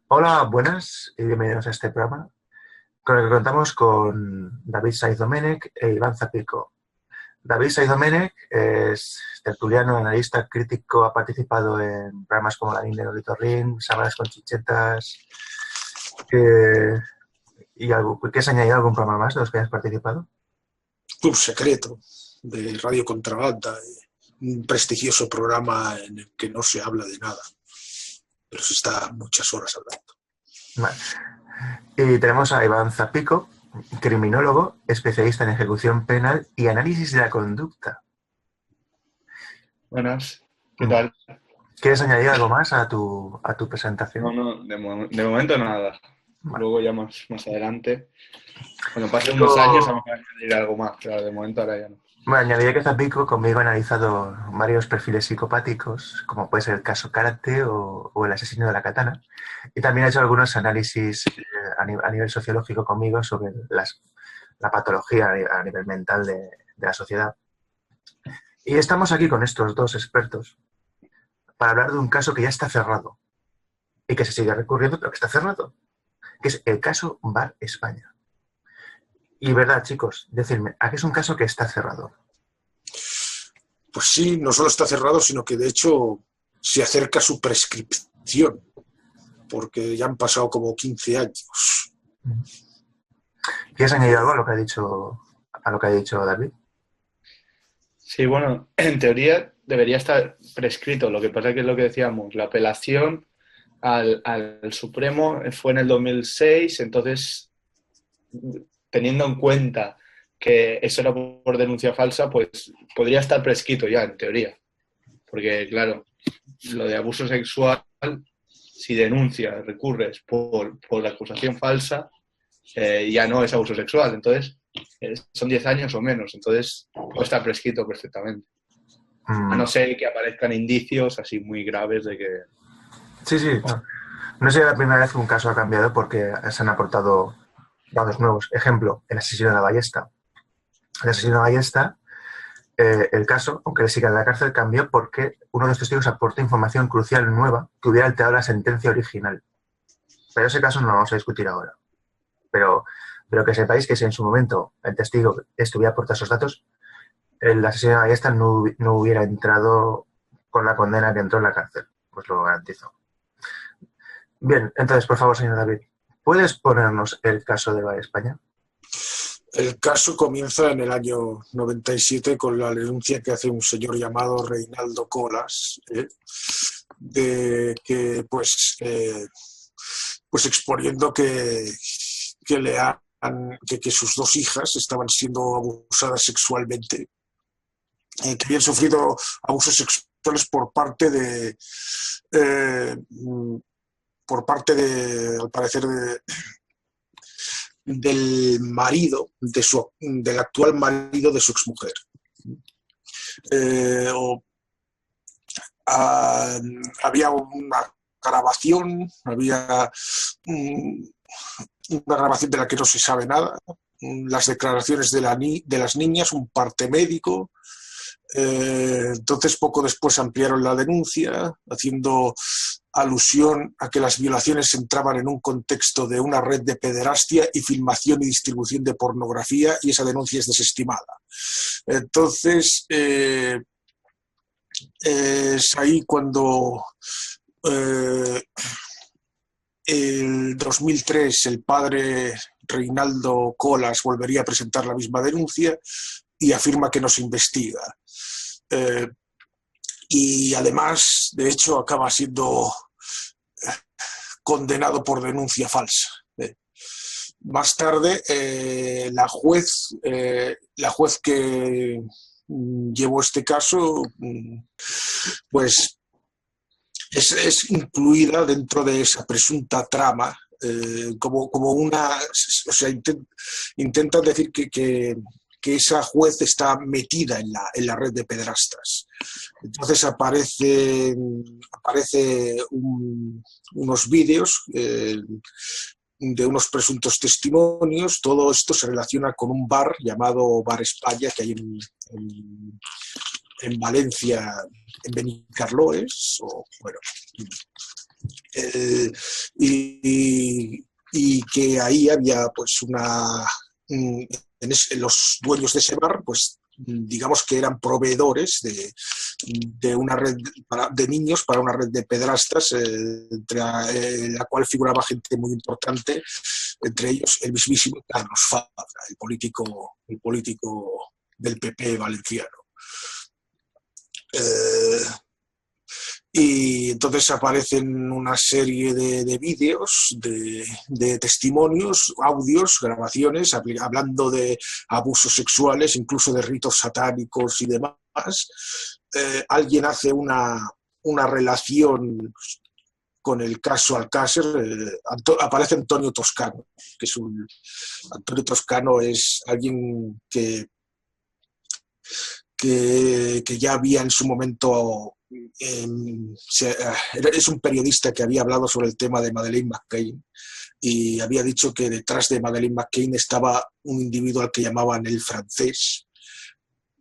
Hola, buenas y bienvenidos a este programa con el que contamos con David Saiz Domènech e Iván Zapico. David Saiz Domènech es tertuliano, analista, crítico, ha participado en programas como La Niña de Ornitorrinco, Sábanas con Chichetas. ¿Y algo, ¿quieres añadir algún programa más de los que hayas participado? Club Secreto de Radio Contrabanda, un prestigioso programa en el que no se habla de nada, pero se está muchas horas hablando. Vale. Y tenemos a Iván Zapico, criminólogo, especialista en ejecución penal y análisis de la conducta. Buenas, ¿qué tal? ¿Quieres añadir algo más a tu presentación? No, de momento nada. Vale. Luego ya más adelante, cuando pasen unos años, vamos a añadir algo más, pero de momento ahora ya no. Bueno, añadiría que Zapico conmigo ha analizado varios perfiles psicopáticos, como puede ser el caso Karate o el asesino de la katana, y también ha hecho algunos análisis a nivel sociológico conmigo sobre la patología a nivel mental de la sociedad. Y estamos aquí con estos dos expertos para hablar de un caso que ya está cerrado y que se sigue recurriendo, pero que está cerrado, que es el caso Bar España. Y verdad, chicos, decidme, ¿a qué es un caso que está cerrado? Pues sí, no solo está cerrado, sino que de hecho se acerca su prescripción, porque ya han pasado como 15 años. ¿Quieres añadir algo a lo que ha dicho David? Sí, bueno, en teoría debería estar prescrito. Lo que pasa es que es lo que decíamos, la apelación al Supremo fue en el 2006, entonces, teniendo en cuenta que eso era por denuncia falsa, pues podría estar prescrito ya, en teoría. Porque, claro, lo de abuso sexual, si denuncias, recurres por la acusación falsa, ya no es abuso sexual. Entonces, son 10 años o menos. Entonces, puede estar prescrito perfectamente. A no ser que aparezcan indicios así muy graves de que... Sí. No sería la primera vez que un caso ha cambiado porque se han aportado datos nuevos. Ejemplo, el asesino de la Ballesta. El asesino de la Ballesta, el caso, aunque le siga en la cárcel, cambió porque uno de los testigos aportó información crucial nueva que hubiera alterado la sentencia original. Pero ese caso no lo vamos a discutir ahora. Pero que sepáis que si en su momento el testigo estuviera aportando esos datos, el asesino de la Ballesta no hubiera entrado con la condena que entró en la cárcel. Os lo garantizo. Bien, entonces, por favor, señor David, ¿puedes ponernos el caso de Bar España? El caso comienza en el año 97 con la denuncia que hace un señor llamado Reinaldo Colas, pues exponiendo que sus dos hijas estaban siendo abusadas sexualmente, que habían sufrido abusos sexuales por parte de, al parecer, del marido, del actual marido de su exmujer. Había una grabación, una grabación de la que no se sabe nada, las declaraciones de las niñas, un parte médico. Entonces, poco después ampliaron la denuncia, haciendo alusión a que las violaciones entraban en un contexto de una red de pederastia y filmación y distribución de pornografía, y esa denuncia es desestimada. Entonces, es ahí cuando el 2003 el padre Reinaldo Colas volvería a presentar la misma denuncia y afirma que no se investiga. Y además, de hecho, acaba siendo condenado por denuncia falsa. Más tarde, la juez que llevó este caso, pues es incluida dentro de esa presunta trama, como una, o sea, intentan decir que esa juez está metida en la red de pederastas. Entonces aparece unos vídeos de unos presuntos testimonios. Todo esto se relaciona con un bar llamado Bar España, que hay en Valencia, en Benicarlóes, o bueno. Eh, y que ahí había pues los dueños de ese bar, pues digamos que eran proveedores de una red de niños para una red de pedrastas, entre la cual figuraba gente muy importante, entre ellos el mismísimo Carlos Fabra, el político del PP valenciano. Y entonces aparecen una serie de vídeos, de testimonios, audios, grabaciones, hablando de abusos sexuales, incluso de ritos satánicos y demás. Alguien hace una relación con el caso Alcácer. Aparece Antonio Toscano, que es Antonio Toscano es alguien que ya había en su momento, es un periodista que había hablado sobre el tema de Madeleine McCann y había dicho que detrás de Madeleine McCann estaba un individuo al que llamaban el francés,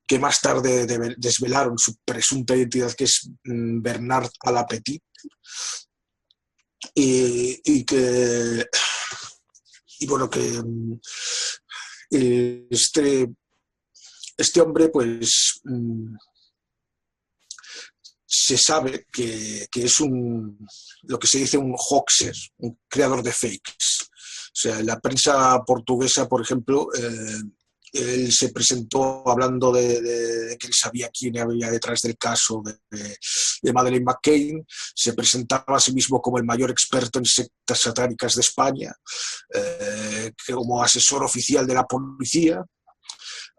que más tarde desvelaron su presunta identidad, que es Bernard Alapetit, y bueno, que este hombre, pues se sabe que es lo que se dice un hoaxer, un creador de fakes. O sea, en la prensa portuguesa, por ejemplo, él se presentó hablando de que él sabía quién había detrás del caso de Madeleine McCann, se presentaba a sí mismo como el mayor experto en sectas satánicas de España, como asesor oficial de la policía,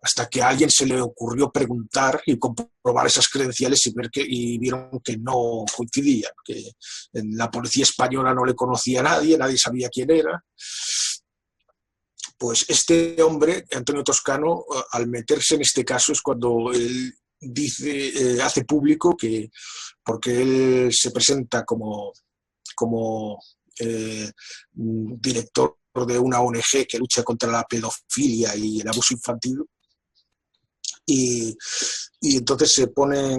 hasta que a alguien se le ocurrió preguntar y comprobar esas credenciales y vieron que no coincidían, que en la policía española no le conocía a nadie sabía quién era. Pues este hombre, Antonio Toscano, al meterse en este caso es cuando él hace público que, porque él se presenta como director de una ONG que lucha contra la pedofilia y el abuso infantil, y entonces se pone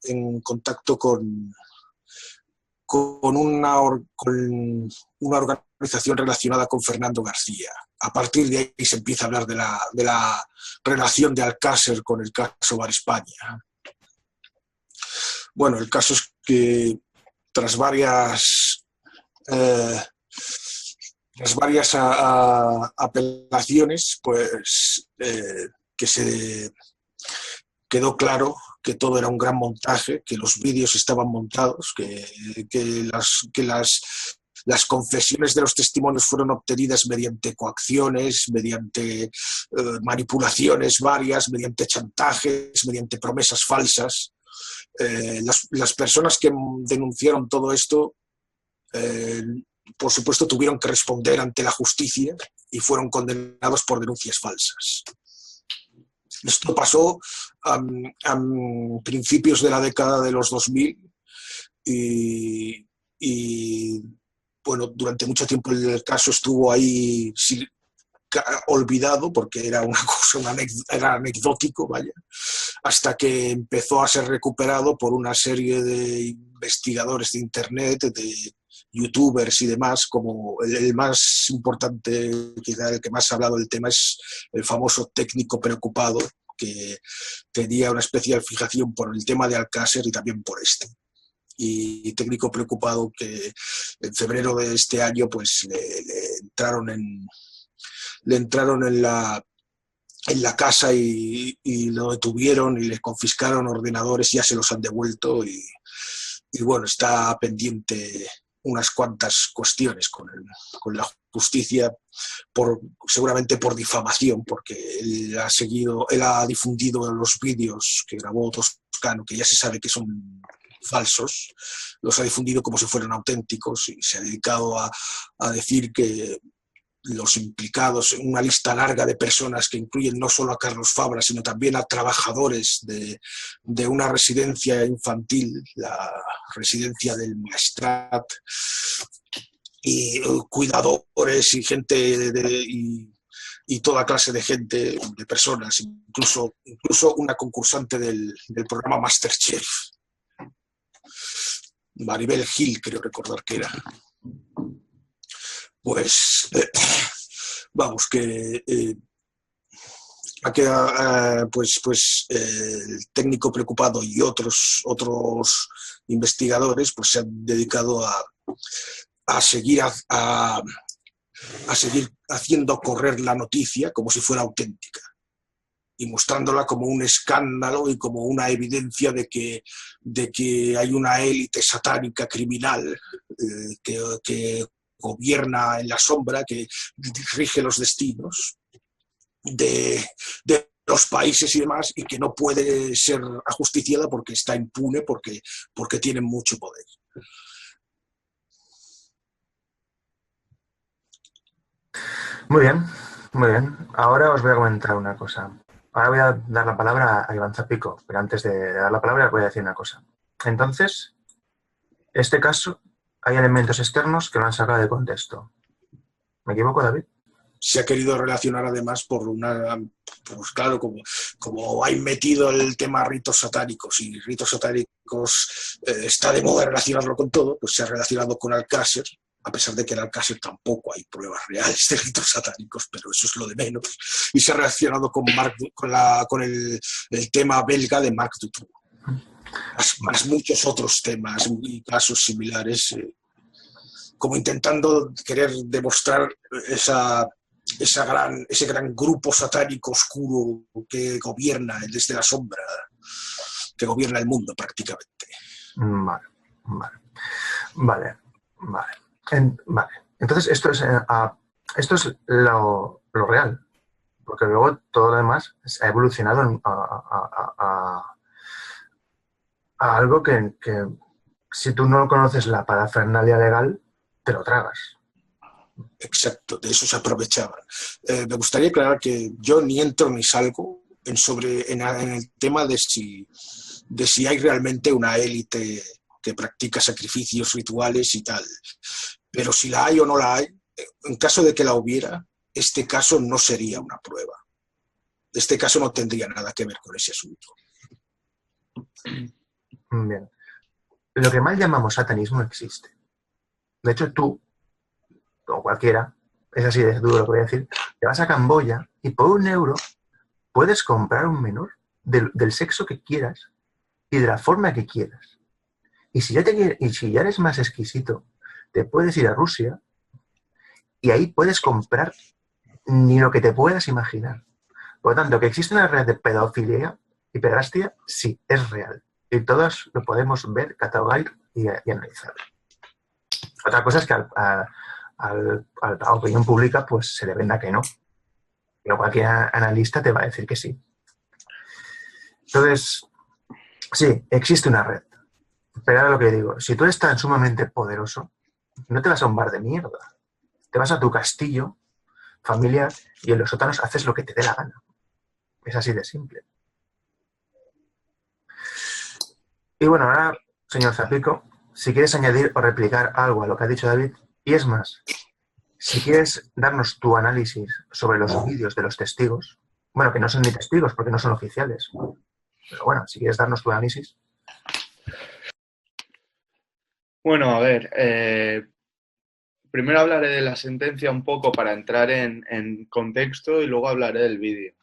en contacto con una organización relacionada con Fernando García. A partir de ahí se empieza a hablar de la relación de Alcácer con el caso Bar España. Bueno, el caso es que tras varias apelaciones, pues que se quedó claro que todo era un gran montaje, que los vídeos estaban montados, que las confesiones de los testimonios fueron obtenidas mediante coacciones, mediante manipulaciones varias, mediante chantajes, mediante promesas falsas. Las personas que denunciaron todo esto, por supuesto, tuvieron que responder ante la justicia y fueron condenados por denuncias falsas. Esto pasó a principios de la década de los 2000 y bueno, durante mucho tiempo el caso estuvo ahí olvidado porque era una cosa, era anecdótico, vaya, hasta que empezó a ser recuperado por una serie de investigadores de internet, de youtubers y demás, como el más importante, quizá el que más ha hablado del tema, es el famoso Técnico Preocupado, que tenía una especial fijación por el tema de Alcácer y también por este. Y Técnico Preocupado, que en febrero de este año pues le entraron en la casa y lo detuvieron y le confiscaron ordenadores, ya se los han devuelto y bueno, está pendiente unas cuantas cuestiones con la justicia, seguramente por difamación, porque él ha difundido los vídeos que grabó Toscano, que ya se sabe que son falsos, los ha difundido como si fueran auténticos y se ha dedicado a decir que los implicados, una lista larga de personas que incluyen no solo a Carlos Fabra, sino también a trabajadores de una residencia infantil, la residencia del Maestrat, y cuidadores y gente y toda clase de gente, de personas, incluso una concursante del programa MasterChef. Maribel Gil, creo recordar que era. Pues, vamos, que el técnico preocupado y otros investigadores pues se han dedicado a seguir haciendo correr la noticia como si fuera auténtica y mostrándola como un escándalo y como una evidencia de que hay una élite satánica criminal que gobierna en la sombra, que rige los destinos de los países y demás, y que no puede ser ajusticiada porque está impune, porque tiene mucho poder. Muy bien, muy bien. Ahora os voy a comentar una cosa. Ahora voy a dar la palabra a Iván Zapico, pero antes de dar la palabra voy a decir una cosa. Entonces, este caso, hay elementos externos que lo han sacado de contexto. ¿Me equivoco, David? Se ha querido relacionar además pues claro, como hay metido el tema ritos satánicos, y ritos satánicos está de moda relacionarlo con todo, pues se ha relacionado con Alcácer, a pesar de que en Alcácer tampoco hay pruebas reales de ritos satánicos, pero eso es lo de menos, y se ha relacionado con el tema belga de Marc Dutroux, más muchos otros temas y casos similares, como intentando querer demostrar ese gran grupo satánico oscuro que gobierna desde la sombra, que gobierna el mundo prácticamente. Vale. Entonces, esto es lo real, porque luego todo lo demás ha evolucionado a algo que si tú no conoces la parafernalia legal, te lo tragas. Exacto, de eso se aprovechaban. Me gustaría aclarar que yo ni entro ni salgo en el tema de si hay realmente una élite que practica sacrificios rituales y tal. Pero si la hay o no la hay, en caso de que la hubiera, este caso no sería una prueba. Este caso no tendría nada que ver con ese asunto. Bien. Lo que mal llamamos satanismo existe. De hecho, tú, o cualquiera, es así de duro lo que voy a decir, te vas a Camboya y por €1 puedes comprar un menor del sexo que quieras y de la forma que quieras. Y si ya eres más exquisito, te puedes ir a Rusia y ahí puedes comprar ni lo que te puedas imaginar. Por lo tanto, que existe una red de pedofilia y pederastia, sí, es real. Y todos lo podemos ver, catalogar y analizar. Otra cosa es que a la opinión pública pues se le venda que no. Pero cualquier analista te va a decir que sí. Entonces, sí, existe una red. Pero ahora lo que digo, si tú eres tan sumamente poderoso, no te vas a un bar de mierda. Te vas a tu castillo familiar y en los sótanos haces lo que te dé la gana. Es así de simple. Y bueno, ahora, señor Zapico, si quieres añadir o replicar algo a lo que ha dicho David, y es más, si quieres darnos tu análisis sobre los vídeos de los testigos, bueno, que no son ni testigos porque no son oficiales, pero bueno, si quieres darnos tu análisis. Bueno, a ver, primero hablaré de la sentencia un poco para entrar en contexto y luego hablaré del vídeo.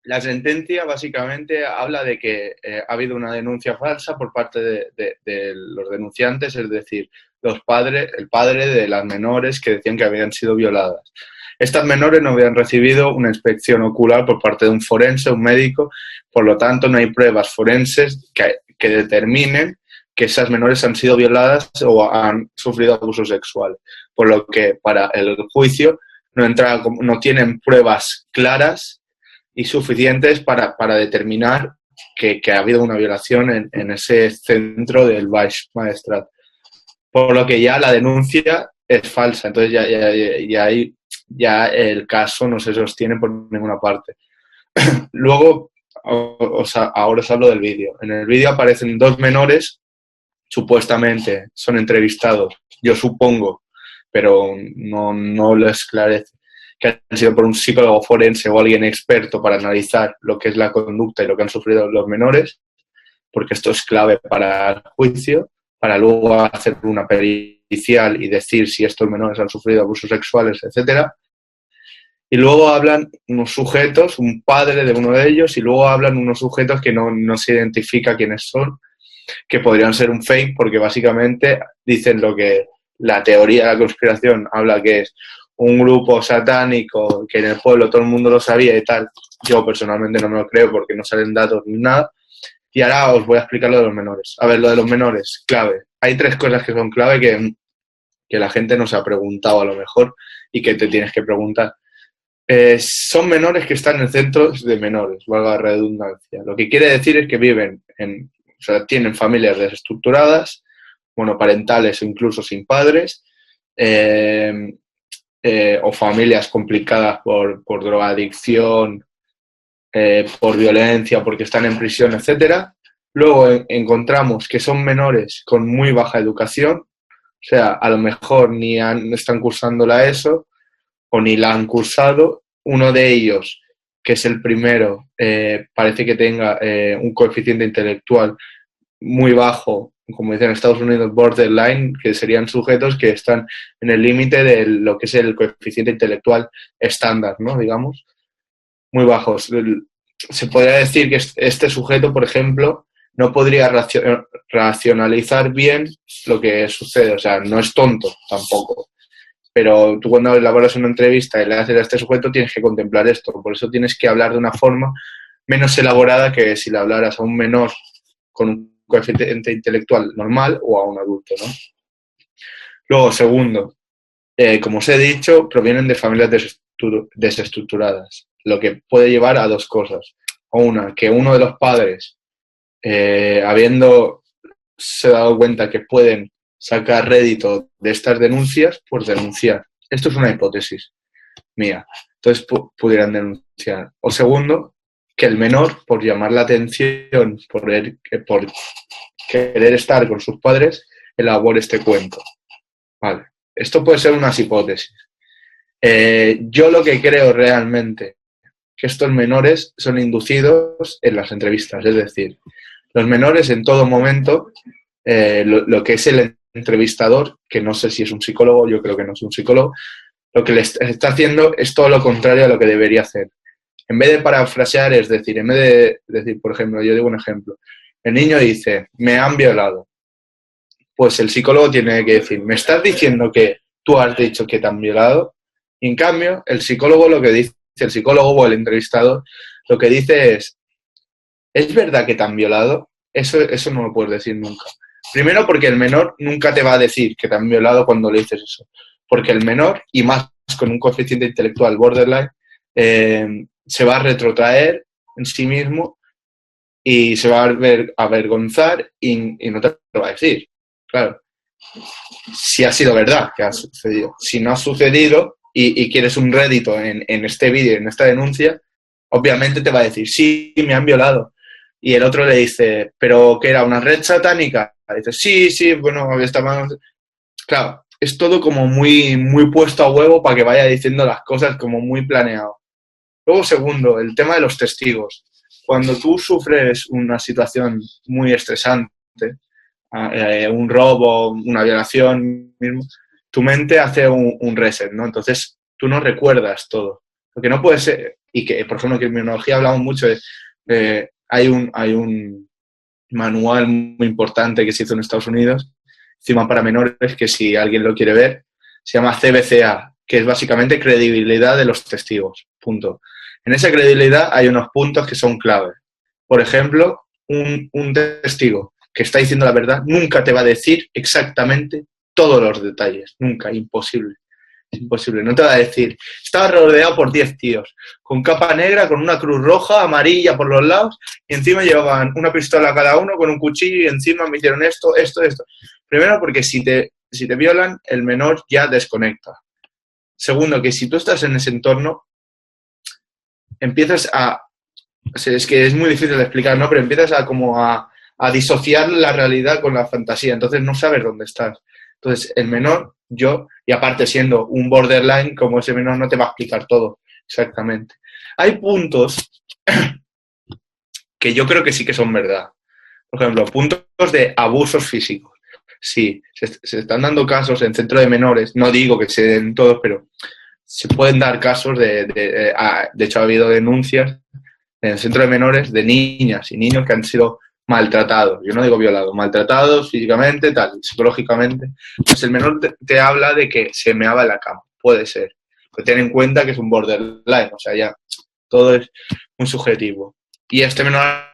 La sentencia básicamente habla de que ha habido una denuncia falsa por parte de los denunciantes, es decir, el padre de las menores que decían que habían sido violadas. Estas menores no habían recibido una inspección ocular por parte de un forense, un médico, por lo tanto no hay pruebas forenses que determinen que esas menores han sido violadas o han sufrido abuso sexual, por lo que para el juicio no tienen pruebas claras y suficientes para determinar que ha habido una violación en ese centro del Baix Maestrat. Por lo que ya la denuncia es falsa, entonces ya el caso no se sostiene por ninguna parte. Luego, ahora os hablo del vídeo. En el vídeo aparecen 2 menores, supuestamente son entrevistados, yo supongo, pero no lo esclarece, que han sido por un psicólogo forense o alguien experto para analizar lo que es la conducta y lo que han sufrido los menores, porque esto es clave para el juicio, para luego hacer una pericial y decir si estos menores han sufrido abusos sexuales, etcétera. Y luego hablan unos sujetos, un padre de uno de ellos, y luego hablan unos sujetos que no se identifica quiénes son, que podrían ser un fake, porque básicamente dicen lo que la teoría de la conspiración habla, que es un grupo satánico, que en el pueblo todo el mundo lo sabía y tal. Yo personalmente no me lo creo porque no salen datos ni nada. Y ahora os voy a explicar lo de los menores. A ver, lo de los menores, clave. Hay 3 cosas que son clave que la gente no se ha preguntado a lo mejor y que te tienes que preguntar. Son menores que están en centros de menores, valga la redundancia. Lo que quiere decir es que viven o sea, tienen familias desestructuradas, monoparentales o incluso sin padres, o familias complicadas por drogadicción, por violencia, porque están en prisión, etcétera. Luego encontramos que son menores con muy baja educación, o sea, a lo mejor ni están cursando la ESO o ni la han cursado. Uno de ellos, que es el primero, parece que tenga un coeficiente intelectual muy bajo, como dicen en Estados Unidos, borderline, que serían sujetos que están en el límite de lo que es el coeficiente intelectual estándar, ¿no? Digamos, muy bajos. Se podría decir que este sujeto, por ejemplo, no podría racionalizar bien lo que sucede, o sea, no es tonto tampoco. Pero tú cuando elaboras una entrevista y le haces a este sujeto tienes que contemplar esto. Por eso tienes que hablar de una forma menos elaborada que si le hablaras a un menor con un coeficiente intelectual normal o a un adulto, ¿no? Luego, segundo, como os he dicho, provienen de familias desestructuradas, lo que puede llevar a 2 cosas. Una, que uno de los padres, habiéndose dado cuenta que pueden sacar rédito de estas denuncias, pues denunciar. Esto es una hipótesis mía. Entonces pudieran denunciar. O segundo, que el menor, por llamar la atención, por querer estar con sus padres, elabore este cuento. Vale. Esto puede ser unas hipótesis. Yo lo que creo realmente, que estos menores son inducidos en las entrevistas. Es decir, los menores en todo momento, lo que es el entrevistador, que no sé si es un psicólogo, yo creo que no es un psicólogo, lo que le está haciendo es todo lo contrario a lo que debería hacer. En vez de parafrasear, es decir, en vez de decir, por ejemplo, yo digo un ejemplo, el niño dice, me han violado. Pues el psicólogo tiene que decir, ¿me estás diciendo que tú has dicho que te han violado? Y en cambio, el psicólogo lo que dice, el psicólogo o el entrevistador, lo que dice ¿es verdad que te han violado? Eso no lo puedes decir nunca. Primero porque el menor nunca te va a decir que te han violado cuando le dices eso. Porque el menor, y más con un coeficiente intelectual borderline, se va a retrotraer en sí mismo y se va a avergonzar y no te lo va a decir. Claro. Si ha sido verdad que ha sucedido. Si no ha sucedido y quieres un rédito en este vídeo, en esta denuncia, obviamente te va a decir, sí, me han violado. Y el otro le dice, ¿pero qué era? ¿Una red satánica? Y dice, sí, bueno, estaba... Claro, es todo como muy, muy puesto a huevo para que vaya diciendo las cosas como muy planeado. Luego, segundo, el tema de los testigos. Cuando tú sufres una situación muy estresante, un robo, una violación, mismo, tu mente hace un reset, ¿no? Entonces, tú no recuerdas todo. Lo que no puede ser, y que, por ejemplo, en criminología hablamos mucho de... hay un manual muy importante que se hizo en Estados Unidos, encima para menores, que si alguien lo quiere ver, se llama CBCA, que es básicamente credibilidad de los testigos, punto. En esa credibilidad hay unos puntos que son clave. Por ejemplo, un testigo que está diciendo la verdad nunca te va a decir exactamente todos los detalles, nunca, imposible. Imposible, no te va a decir, estaba rodeado por 10 tíos, con capa negra, con una cruz roja, amarilla por los lados, y encima llevaban una pistola cada uno con un cuchillo y encima me hicieron esto. Primero porque si te violan, el menor ya desconecta. Segundo, que si tú estás en ese entorno, empiezas a... O sea, es que es muy difícil de explicar, ¿no? Pero empiezas a disociar la realidad con la fantasía, entonces no sabes dónde estás. Entonces, el menor, y aparte siendo un borderline, como ese menor no te va a explicar todo exactamente. Hay puntos que yo creo que sí que son verdad. Por ejemplo, puntos de abusos físicos. sí, se están dando casos en centro de menores, no digo que se den todos, pero se pueden dar casos de hecho ha habido denuncias en el centro de menores de niñas y niños que han sido maltratados, yo no digo violados, maltratados físicamente, tal, psicológicamente. Pues el menor te habla de que se meaba en la cama, puede ser, pero ten en cuenta que es un borderline, o sea, ya todo es muy subjetivo. Y este menor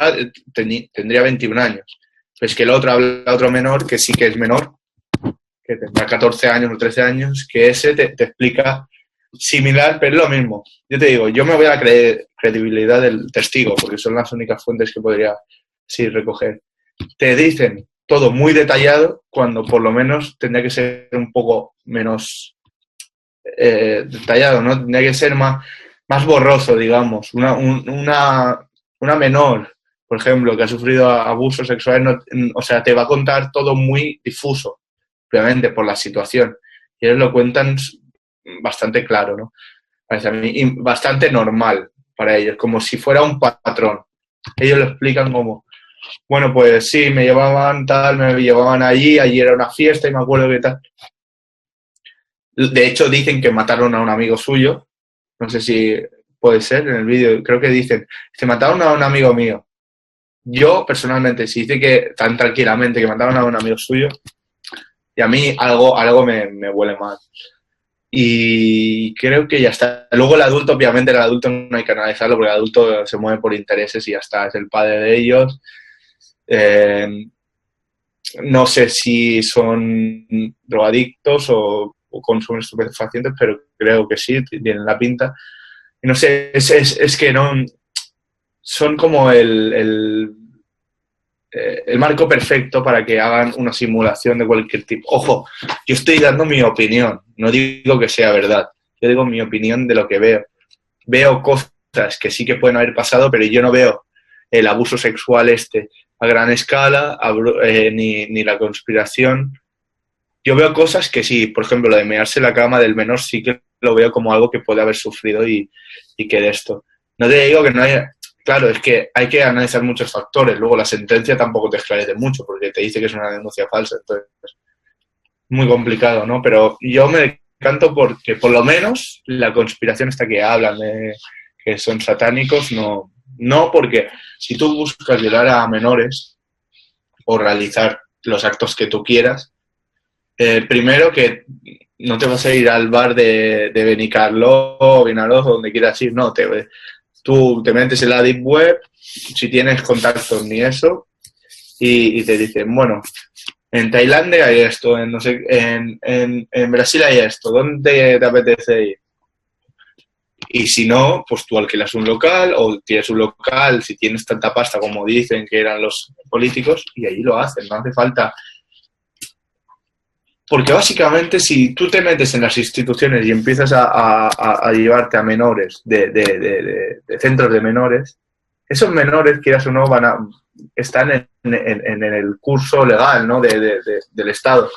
tendría 21 años. Pues que el otro habla otro menor que sí que es menor, que tendrá 14 años o 13 años, que ese te explica similar, pero es lo mismo. Yo te digo, yo me voy a la credibilidad del testigo, porque son las únicas fuentes que podría sí recoger. Te dicen todo muy detallado, cuando por lo menos tendría que ser un poco menos detallado, ¿no? Tendría que ser más borroso, digamos. Una menor, por ejemplo, que ha sufrido abusos sexuales, no, o sea, te va a contar todo muy difuso, obviamente, por la situación. Y ellos lo cuentan bastante claro, ¿no? Parece a mí, y bastante normal para ellos, como si fuera un patrón. Ellos lo explican como, bueno, pues sí, me llevaban tal, me llevaban allí era una fiesta y me acuerdo que tal. De hecho, dicen que mataron a un amigo suyo, no sé si puede ser en el vídeo, creo que dicen, se mataron a un amigo mío. Yo, personalmente, si dice que tan tranquilamente que mataron a un amigo suyo, y a mí algo me huele mal. Y creo que ya está. Luego el adulto, obviamente el adulto no hay que analizarlo porque el adulto se mueve por intereses y ya está, es el padre de ellos. No sé si son drogadictos o consumen estupefacientes, pero creo que sí, tienen la pinta. Y no sé, es que no... Son como el marco perfecto para que hagan una simulación de cualquier tipo. Ojo, yo estoy dando mi opinión, no digo que sea verdad, yo digo mi opinión de lo que veo. Veo cosas que sí que pueden haber pasado, pero yo no veo el abuso sexual a gran escala, ni la conspiración. Yo veo cosas que sí, por ejemplo, lo de mearse en la cama del menor sí que lo veo como algo que puede haber sufrido y que de esto. No te digo que no haya... Claro, es que hay que analizar muchos factores. Luego la sentencia tampoco te esclarece mucho porque te dice que es una denuncia falsa. Entonces, muy complicado, ¿no? Pero yo me decanto porque por lo menos la conspiración esta que hablan de que son satánicos, no porque si tú buscas violar a menores o realizar los actos que tú quieras, primero que no te vas a ir al bar de Benicarló o Vinaròs o donde quieras ir, no, tú te metes en la Deep Web, si tienes contactos ni eso, y te dicen, bueno, en Tailandia hay esto, no sé, en Brasil hay esto, ¿dónde te apetece ir? Y si no, pues tú alquilas un local o tienes un local, si tienes tanta pasta como dicen que eran los políticos, y ahí lo hacen, no hace falta. Porque básicamente si tú te metes en las instituciones y empiezas a llevarte a menores de centros de menores, esos menores, quieras o no, están en el curso legal, ¿no? del Estado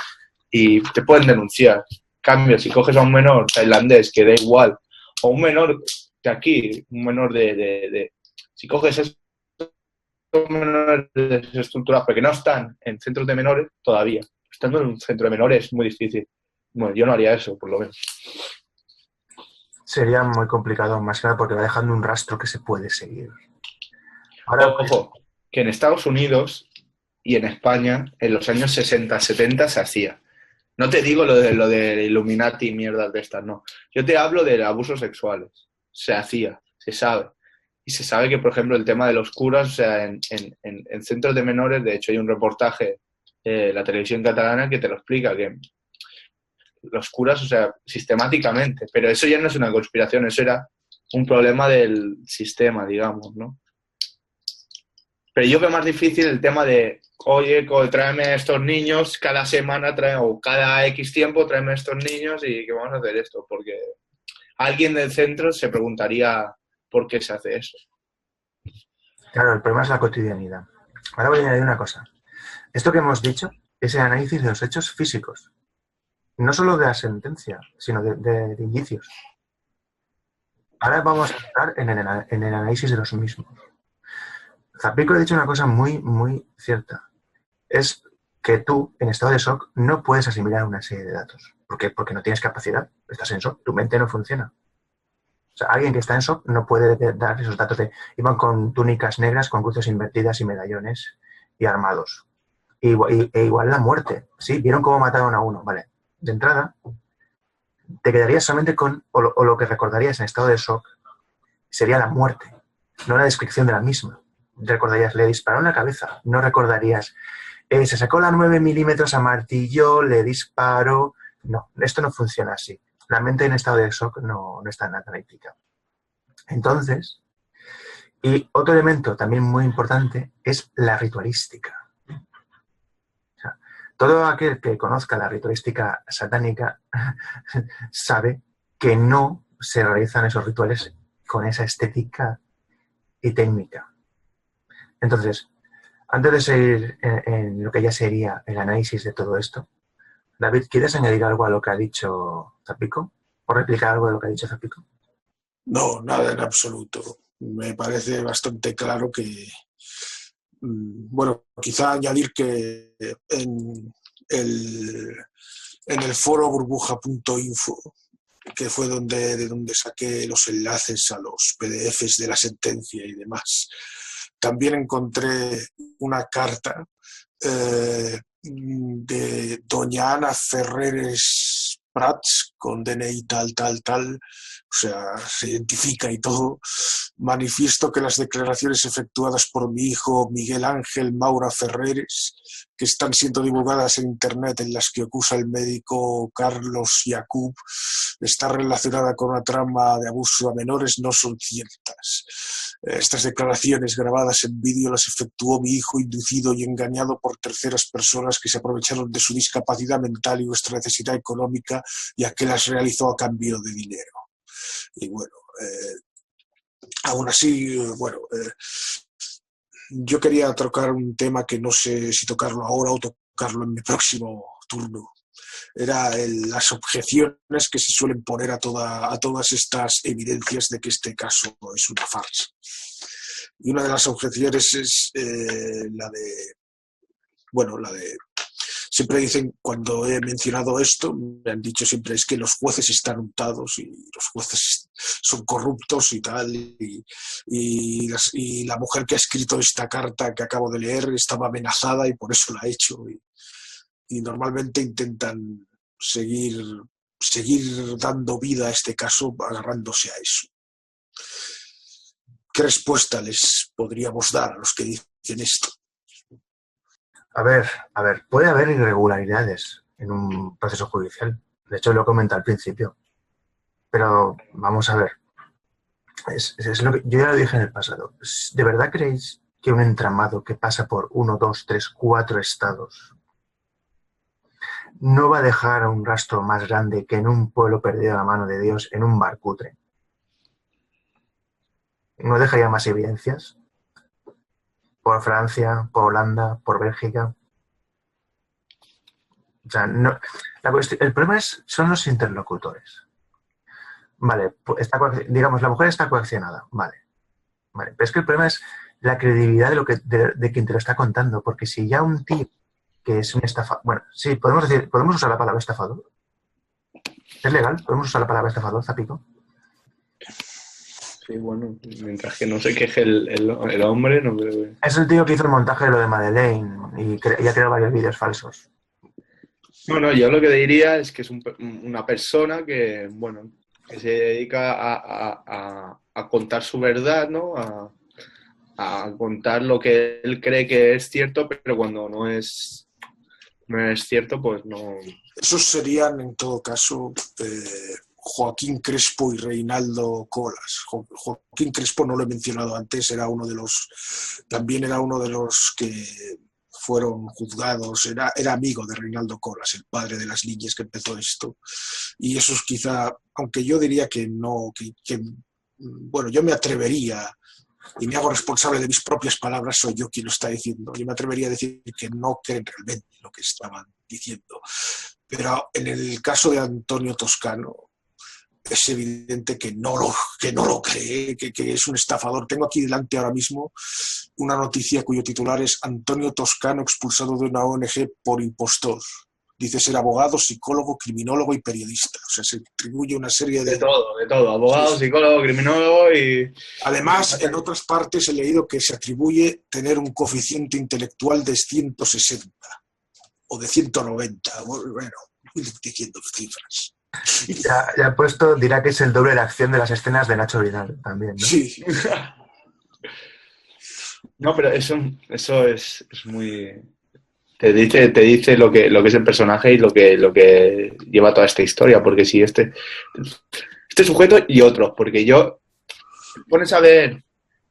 y te pueden denunciar. En cambio, si coges a un menor tailandés que da igual, o un menor de aquí, un menor si coges esos menores desestructurados, porque no están en centros de menores todavía, estando en un centro de menores es muy difícil. Bueno, yo no haría eso, por lo menos. Sería muy complicado, más que nada porque va dejando un rastro que se puede seguir. Ahora, ojo, que en Estados Unidos y en España, en los años 60, 70 se hacía. No te digo lo de Illuminati y mierdas de estas, no. Yo te hablo de abusos sexuales. Se hacía, se sabe. Y se sabe que, por ejemplo, el tema de los curas, o sea, en centros de menores, de hecho hay un reportaje de la televisión catalana que te lo explica, que los curas, o sea, sistemáticamente, pero eso ya no es una conspiración, eso era un problema del sistema, digamos, ¿no? Pero yo veo más difícil el tema de, oye, tráeme a estos niños, cada semana o cada X tiempo tráeme a estos niños y que vamos a hacer esto, porque alguien del centro se preguntaría por qué se hace eso. Claro, el problema es la cotidianidad. Ahora voy a añadir una cosa. Esto que hemos dicho es el análisis de los hechos físicos. No solo de la sentencia, sino de indicios. Ahora vamos a entrar en el análisis de los mismos. Zapico ha dicho una cosa muy, muy cierta. Es que tú, en estado de shock, no puedes asimilar una serie de datos. ¿Por qué? Porque no tienes capacidad. Estás en shock, tu mente no funciona. O sea, alguien que está en shock no puede dar esos datos de... Iban con túnicas negras, con cruces invertidas y medallones y armados. E igual la muerte. Sí, vieron cómo mataron a uno. Vale. De entrada, te quedarías solamente con... O lo que recordarías en estado de shock sería la muerte, no la descripción de la misma. Recordarías, le disparó en la cabeza. No recordarías, se sacó la 9 milímetros a martillo, le disparó... No, esto no funciona así. La mente en estado de shock no está nada analítica. Entonces, y otro elemento también muy importante es la ritualística. O sea, todo aquel que conozca la ritualística satánica sabe que no se realizan esos rituales con esa estética y técnica. Entonces, antes de seguir en lo que ya sería el análisis de todo esto, David, ¿quieres añadir algo a lo que ha dicho Zapico? ¿O replicar algo de lo que ha dicho Zapico? No, nada en absoluto. Me parece bastante claro que, bueno, quizá añadir que en el foro burbuja.info, que fue de donde saqué los enlaces a los PDFs de la sentencia y demás, también encontré una carta de doña Ana Ferreres Prats, con DNI tal, o sea, se identifica y todo. Manifiesto que las declaraciones efectuadas por mi hijo Miguel Ángel Maura Ferreres, que están siendo divulgadas en Internet, en las que acusa el médico Carlos Yacoub de estar relacionada con una trama de abuso a menores, no son ciertas. Estas declaraciones grabadas en vídeo las efectuó mi hijo, inducido y engañado por terceras personas que se aprovecharon de su discapacidad mental y nuestra necesidad económica, ya que las realizó a cambio de dinero. Y bueno, aún así, yo quería tocar un tema que no sé si tocarlo ahora o tocarlo en mi próximo turno. Era las objeciones que se suelen poner a todas estas evidencias de que este caso es una farsa. Y una de las objeciones es la de... Siempre dicen, cuando he mencionado esto, me han dicho siempre es que los jueces están untados y los jueces son corruptos y tal, y la mujer que ha escrito esta carta que acabo de leer estaba amenazada y por eso la ha hecho. Y normalmente intentan seguir dando vida a este caso agarrándose a eso. ¿Qué respuesta les podríamos dar a los que dicen esto? A ver, puede haber irregularidades en un proceso judicial. De hecho, lo comenté al principio. Pero vamos a ver. Es lo que yo ya lo dije en el pasado. ¿De verdad creéis que un entramado que pasa por 1, 2, 3, 4 estados no va a dejar un rastro más grande que en un pueblo perdido a la mano de Dios, en un bar cutre? ¿No dejaría más evidencias? Por Francia, por Holanda, por Bélgica. O sea, no, el problema son los interlocutores. Vale, digamos, la mujer está coaccionada. Vale. Pero es que el problema es la credibilidad de quien te lo está contando. Porque si ya un tío que es un estafador... Bueno, sí, podemos usar la palabra estafador. ¿Es legal? ¿Podemos usar la palabra estafador, Zapico? Sí, bueno, mientras que no se queje el hombre, no creo que... Es el tío que hizo el montaje de lo de Madeleine y ha creado varios vídeos falsos. Bueno, yo lo que diría es que es una persona que, bueno, que se dedica a contar su verdad, ¿no? A contar lo que él cree que es cierto, pero cuando no es cierto, pues no... Esos serían, en todo caso... Joaquín Crespo y Reinaldo Colas. Joaquín Crespo no lo he mencionado antes, también era uno de los que fueron juzgados, era amigo de Reinaldo Colas, el padre de las niñas que empezó esto. Y eso es quizá, aunque yo diría que no, bueno, yo me atrevería, y me hago responsable de mis propias palabras, soy yo quien lo está diciendo, yo me atrevería a decir que no creen realmente lo que estaban diciendo. Pero en el caso de Antonio Toscano, es evidente que no lo cree, que es un estafador. Tengo aquí delante ahora mismo una noticia cuyo titular es Antonio Toscano expulsado de una ONG por impostor. Dice ser abogado, psicólogo, criminólogo y periodista. O sea, se atribuye una serie de... De todo. Abogado, psicólogo, criminólogo y... Además, en otras partes he leído que se atribuye tener un coeficiente intelectual de 160 o de 190. Bueno, diciendo cifras. Ya ha puesto, dirá que es el doble de acción de las escenas de Nacho Vidal también, ¿no? Sí. No, pero eso es muy... Te dice lo que es el personaje y lo que lleva toda esta historia, porque si este sujeto y otros, porque yo pones a ver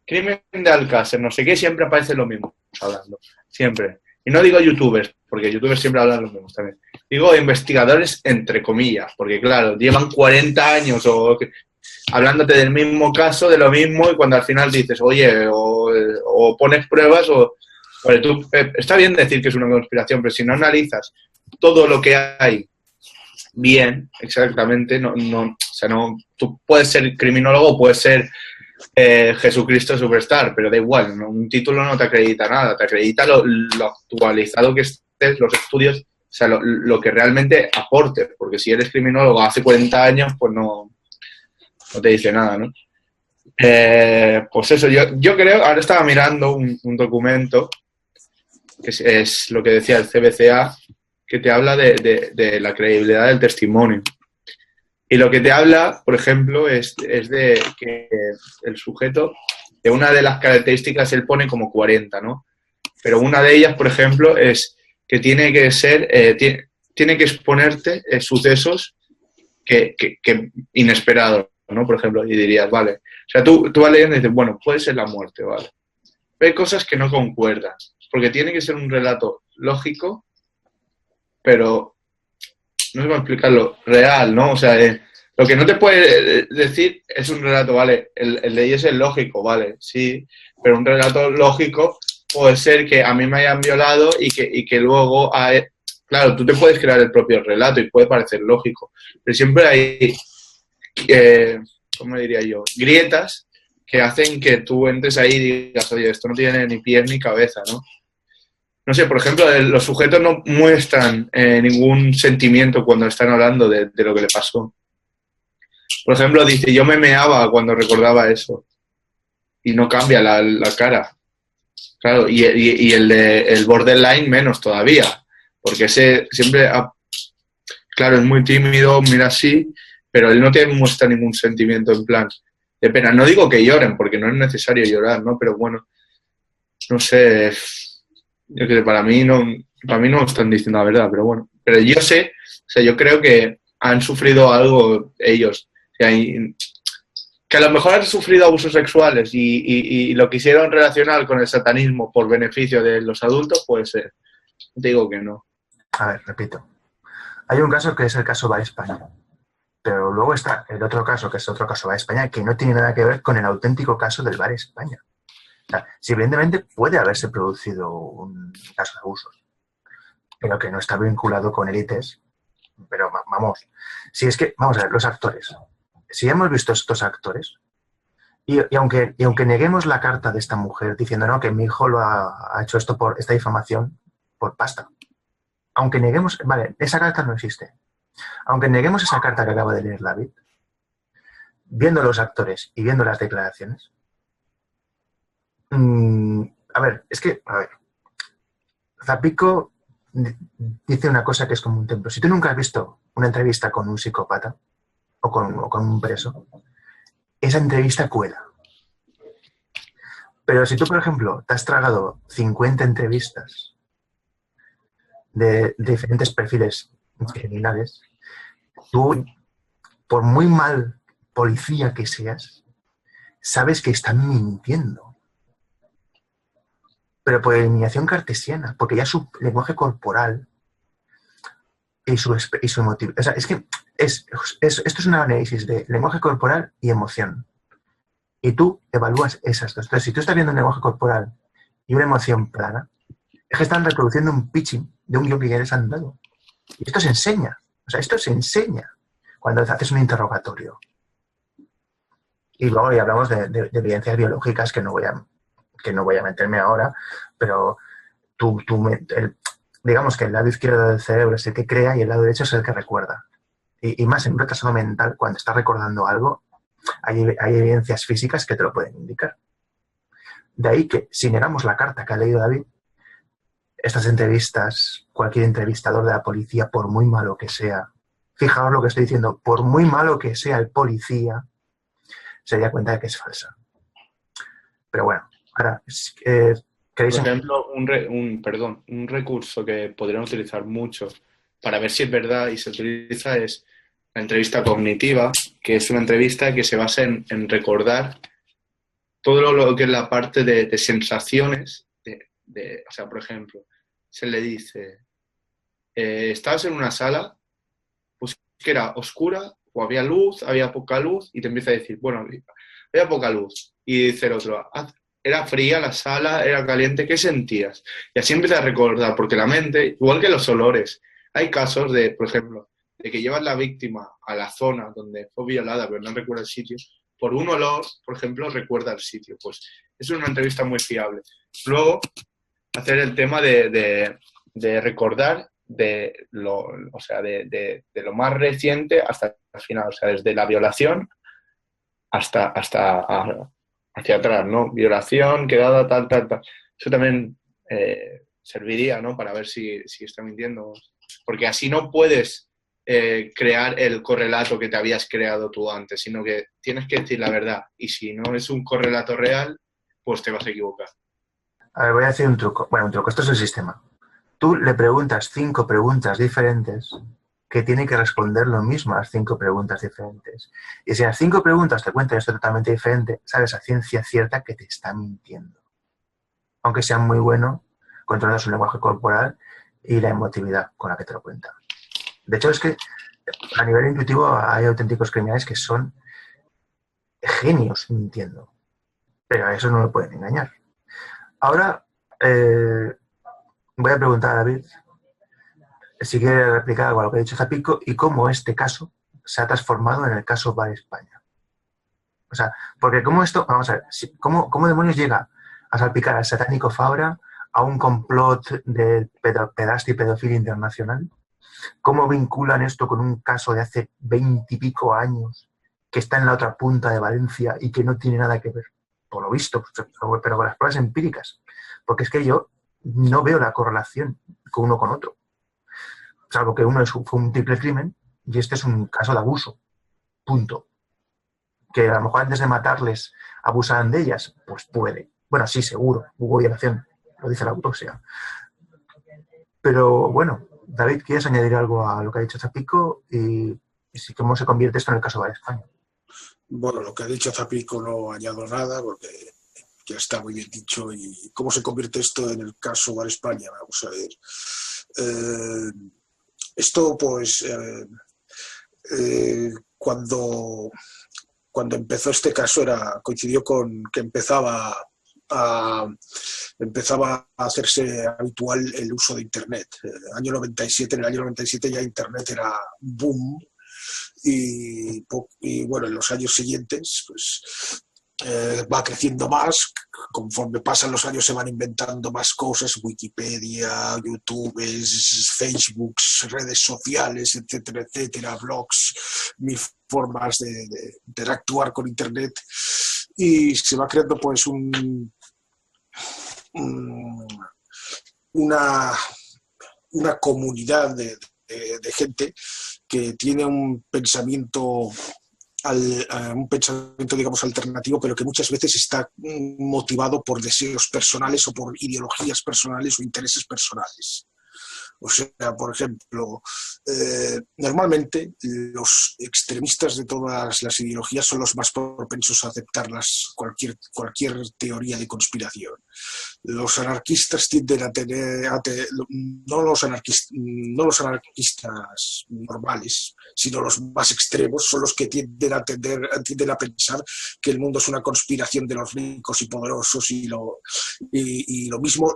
crimen de Alcácer, no sé qué, siempre aparece lo mismo hablando, siempre. Y no digo youtubers, porque youtubers siempre hablan los mismos también. Digo investigadores entre comillas, porque claro, llevan 40 años hablándote del mismo caso, de lo mismo, y cuando al final dices, oye, o pones pruebas o... Vale, está bien decir que es una conspiración, pero si no analizas todo lo que hay bien, exactamente, tú puedes ser criminólogo o puedes ser Jesucristo Superstar, pero da igual, ¿no? Un título no te acredita nada, te acredita lo actualizado que estés, los estudios, o sea, lo que realmente aporte, porque si eres criminólogo hace 40 años, pues no te dice nada, ¿no? Pues eso, yo creo, ahora estaba mirando un documento que es lo que decía el CBCA, que te habla de la credibilidad del testimonio. Y lo que te habla, por ejemplo, es de que el sujeto, de una de las características, él pone como 40, ¿no? Pero una de ellas, por ejemplo, es que tiene que ser, tiene que exponerte sucesos que inesperados, ¿no? Por ejemplo, y dirías, vale, o sea, tú vas leyendo y dices, bueno, puede ser la muerte, vale. Pero hay cosas que no concuerdan, porque tiene que ser un relato lógico, pero no sé cómo explicarlo, real, ¿no? O sea, lo que no te puede decir es un relato, vale, el de ellos es lógico, vale, sí, pero un relato lógico puede ser que a mí me hayan violado y que luego, claro, tú te puedes crear el propio relato y puede parecer lógico, pero siempre hay, ¿cómo diría yo?, grietas que hacen que tú entres ahí y digas, oye, esto no tiene ni pies ni cabeza, ¿no? No sé, por ejemplo, los sujetos no muestran ningún sentimiento cuando están hablando de lo que le pasó. Por ejemplo, dice, yo me meaba cuando recordaba eso. Y no cambia la cara. Claro, y el borderline menos todavía. Porque ese siempre, claro, es muy tímido, mira así, pero él no te muestra ningún sentimiento en plan de pena. No digo que lloren, porque no es necesario llorar, ¿no? Pero bueno, no sé... Yo creo que para mí no están diciendo la verdad, pero bueno. Pero yo sé, o sea, yo creo que han sufrido algo ellos. O sea, que a lo mejor han sufrido abusos sexuales y lo quisieron relacionar con el satanismo por beneficio de los adultos, puede ser. Digo que no. A ver, repito. Hay un caso que es el caso Va España. Pero luego está el otro caso, que es otro caso Va España, que no tiene nada que ver con el auténtico caso del Bar España. O sea, si evidentemente puede haberse producido un caso de abusos, pero que no está vinculado con élites. Pero vamos, si es que, vamos a ver, los actores. Si hemos visto estos actores, y aunque neguemos la carta de esta mujer diciendo no, que mi hijo lo ha hecho esto por esta difamación, por pasta. Aunque neguemos, vale, esa carta no existe. Aunque neguemos esa carta que acaba de leer David, viendo los actores y viendo las declaraciones, a ver, Zapico dice una cosa que es como un templo. Si tú nunca has visto una entrevista con un psicópata o con un preso, esa entrevista cuela. Pero si tú, por ejemplo, te has tragado 50 entrevistas de diferentes perfiles criminales, tú, por muy mal policía que seas, sabes que están mintiendo. Pero por eliminación cartesiana, porque ya su lenguaje corporal y su emotivo. O sea, es que esto es un análisis de lenguaje corporal y emoción. Y tú evalúas esas dos. Entonces, si tú estás viendo un lenguaje corporal y una emoción plana, es que están reproduciendo un pitching de un guión que ya les han dado. Y esto se enseña. O sea, esto se enseña. cuando haces un interrogatorio. Y luego ya hablamos de evidencias biológicas que no voy a meterme ahora, pero digamos que el lado izquierdo del cerebro es el que crea y el lado derecho es el que recuerda. Y más en un retrasado mental, cuando estás recordando algo, hay evidencias físicas que te lo pueden indicar. De ahí que, si negamos la carta que ha leído David, estas entrevistas, cualquier entrevistador de la policía, por muy malo que sea, fijaos lo que estoy diciendo, por muy malo que sea el policía, se daría cuenta de que es falsa. Pero bueno, ahora, ¿queréis? Por ejemplo, un recurso que podrían utilizar mucho para ver si es verdad y se utiliza es la entrevista cognitiva, que es una entrevista que se basa en recordar todo lo que es la parte de sensaciones. O sea, por ejemplo, se le dice, estabas en una sala, pues que era oscura o había luz, había poca luz, y te empieza a decir, bueno, había poca luz. Y dice el otro, era fría la sala, era caliente, ¿qué sentías? Y así empieza a recordar, porque la mente, igual que los olores, hay casos de, por ejemplo, de que llevas la víctima a la zona donde fue violada, pero no recuerda el sitio, por un olor, por ejemplo, recuerda el sitio. Pues es una entrevista muy fiable. Luego, hacer el tema de recordar de lo lo más reciente hasta el final, o sea, desde la violación hasta hacia atrás, ¿no? Violación, quedada, tal. Eso también serviría, ¿no? Para ver si está mintiendo. Porque así no puedes crear el correlato que te habías creado tú antes, sino que tienes que decir la verdad. Y si no es un correlato real, pues te vas a equivocar. A ver, voy a decir un truco. Bueno, un truco, esto es el sistema. Tú le preguntas 5 preguntas diferentes que tiene que responder lo mismo a las 5 preguntas diferentes. Y si las 5 preguntas te cuentan esto totalmente diferente, sabes a ciencia cierta que te está mintiendo. Aunque sea muy bueno controlando su lenguaje corporal y la emotividad con la que te lo cuenta. De hecho, es que a nivel intuitivo hay auténticos criminales que son genios mintiendo. Pero a eso no lo pueden engañar. Ahora voy a preguntar a David si quiere replicar algo a lo que ha dicho Zapico y cómo este caso se ha transformado en el caso Bar España. O sea, porque cómo esto, vamos a ver, ¿cómo demonios llega a salpicar al satánico Fabra a un complot de pedasta y pedofilia internacional? ¿Cómo vinculan esto con un caso de hace 20 y pico años que está en la otra punta de Valencia y que no tiene nada que ver? Por lo visto, pero con las pruebas empíricas. Porque es que yo no veo la correlación con uno con otro. Salvo que uno fue un triple crimen y este es un caso de abuso. Punto. Que a lo mejor antes de matarles abusaban de ellas, pues puede. Bueno, sí, seguro, hubo violación, lo dice la autopsia. Pero bueno, David, ¿quieres añadir algo a lo que ha dicho Zapico y cómo se convierte esto en el caso Bar España? Bueno, lo que ha dicho Zapico no añado nada porque ya está muy bien dicho. ¿Y cómo se convierte esto en el caso Bar España? Vamos a ver. Esto, pues, cuando empezó este caso coincidió con que empezaba a hacerse habitual el uso de Internet. En el año 97 ya Internet era un boom y bueno, en los años siguientes pues va creciendo más. Conforme pasan los años se van inventando más cosas, Wikipedia, YouTube, Facebook, redes sociales, etcétera, blogs, mil formas de interactuar con Internet y se va creando pues una comunidad de gente que tiene un pensamiento digamos alternativo, pero que muchas veces está motivado por deseos personales o por ideologías personales o intereses personales. O sea, por ejemplo, normalmente los extremistas de todas las ideologías son los más propensos a aceptar cualquier teoría de conspiración. Los anarquistas tienden a tener, no los anarquistas normales, sino los más extremos, son los que tienden a pensar que el mundo es una conspiración de los ricos y poderosos y lo mismo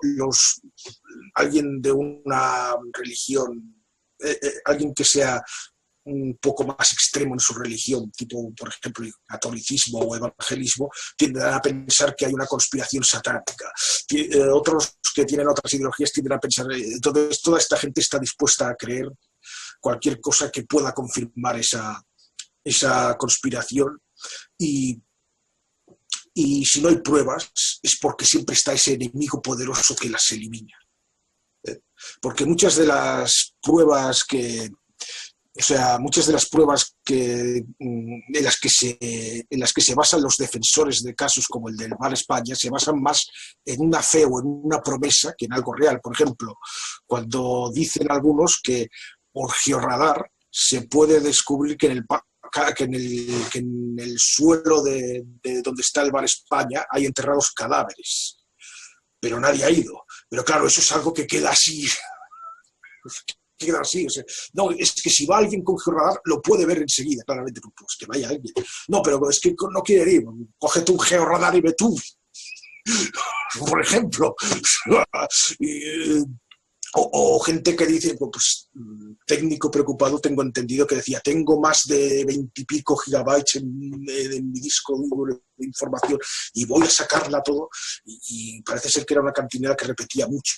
alguien de una religión, alguien que sea un poco más extremo en su religión, tipo, por ejemplo, el catolicismo o evangelismo, tienden a pensar que hay una conspiración satánica. Otros que tienen otras ideologías tienden a pensar, entonces toda esta gente está dispuesta a creer cualquier cosa que pueda confirmar esa conspiración, y si no hay pruebas es porque siempre está ese enemigo poderoso que las elimina. Porque muchas de las pruebas en las que se basan los defensores de casos como el del Bar España se basan más en una fe o en una promesa que en algo real. Por ejemplo, cuando dicen algunos que por georradar se puede descubrir que en el suelo de donde está el Bar España hay enterrados cadáveres, pero nadie ha ido. Pero claro, eso es algo que queda así. O sea, no, es que si va alguien con georradar lo puede ver enseguida, claramente, pues que vaya alguien. No, pero es que no quiere ir, cógete un georradar y ve tú, por ejemplo. O gente que dice, pues técnico preocupado, tengo entendido, que decía, tengo más de 20 y pico gigabytes en mi disco duro de información y voy a sacarla todo, y parece ser que era una cantinera que repetía mucho